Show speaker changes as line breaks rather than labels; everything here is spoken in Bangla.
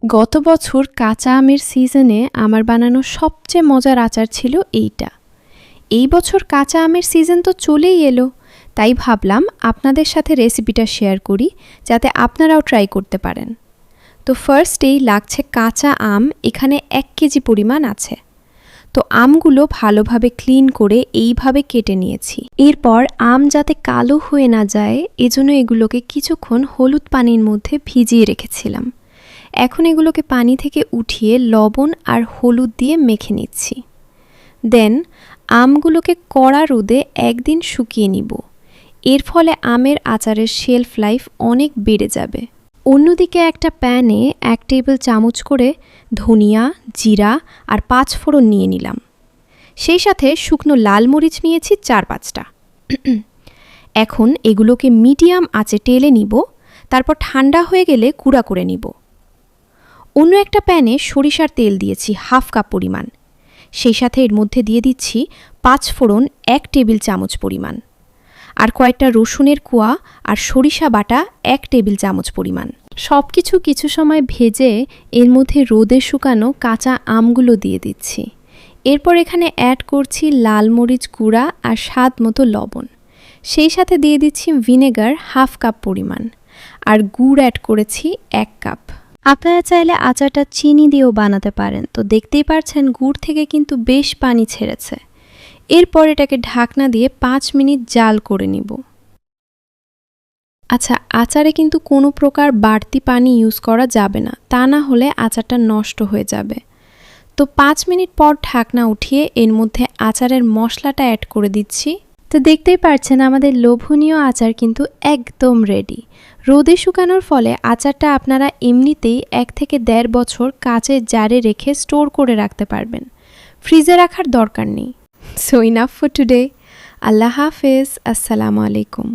গত বছর কাঁচা আমের সিজনে আমার বানানো সবচেয়ে মজার আচার ছিল এইটা। এই বছর কাঁচা আমের সিজন তো চলেই এলো, তাই ভাবলাম আপনাদের সাথে রেসিপিটা শেয়ার করি যাতে আপনারাও ট্রাই করতে পারেন। তো ফার্স্টেই লাগছে কাঁচা আম, এখানে 1 কেজি পরিমাণ আছে। তো আমগুলো ভালোভাবে ক্লিন করে এইভাবে কেটে নিয়েছি। এরপর আম যাতে কালো হয়ে না যায় এজন্য এগুলোকে কিছুক্ষণ হলুদ পানির মধ্যে ভিজিয়ে রেখেছিলাম। এখন এগুলোকে পানি থেকে উঠিয়ে লবণ আর হলুদ দিয়ে মেখে নিচ্ছি। দেন আমগুলোকে কড়া রোদে একদিন শুকিয়ে নিব। এর ফলে আমের আচারের শেলফ লাইফ অনেক বেড়ে যাবে। অন্যদিকে একটা প্যানে 1 টেবিল চামচ করে ধনিয়া, জিরা আর 5 ফোড়ন নিয়ে নিলাম। সেই সাথে শুকনো লাল মরিচ নিয়েছি 4-5টা। এখন এগুলোকে মিডিয়াম আঁচে টেলে নিব, তারপর ঠান্ডা হয়ে গেলে গুঁড়া করে নিব। অন্য একটা প্যানে সরিষার তেল দিয়েছি 1/2 কাপ পরিমাণ। সেই সাথে এর মধ্যে দিয়ে দিচ্ছি 5 ফোড়ন 1 টেবিল চামচ পরিমাণ, আর কয়েকটা রসুনের কোয়া আর সরিষা বাটা 1 টেবিল চামচ পরিমাণ। সব কিছু সময় ভেজে এর মধ্যে রোদে শুকানো কাঁচা আমগুলো দিয়ে দিচ্ছি। এরপর এখানে অ্যাড করছি লাল মরিচ গুঁড়া আর স্বাদ মতো লবণ। সেই সাথে দিয়ে দিচ্ছি ভিনেগার 1/2 কাপ পরিমাণ, আর গুড় অ্যাড করেছি 1 কাপ। আপনারা চাইলে আচারটা চিনি দিয়েও বানাতে পারেন। তো দেখতেই পাচ্ছেন গুড় থেকে কিন্তু বেশ পানি ছেড়েছে। এরপর এটাকে ঢাকনা দিয়ে 5 মিনিট জাল করে নিব। আচ্ছা, আচারে কিন্তু কোনো প্রকার বাড়তি পানি ইউজ করা যাবে না, তা না হলে আচারটা নষ্ট হয়ে যাবে। তো 5 মিনিট পর ঢাকনা উঠিয়ে এর মধ্যে আচারের মশলাটা অ্যাড করে দিচ্ছি। তো দেখতেই পাচ্ছেন আমাদের লোভনীয় আচার কিন্তু একদম রেডি। রোদে শুকানোর ফলে আচারটা আপনারা এমনিতেই 1 থেকে 1.5 বছর কাচের জারে রেখে স্টোর করে রাখতে পারবেন। ফ্রিজে রাখার দরকার নেই। So enough for today. আল্লাহ হাফেজ। আসসালামু আলাইকুম।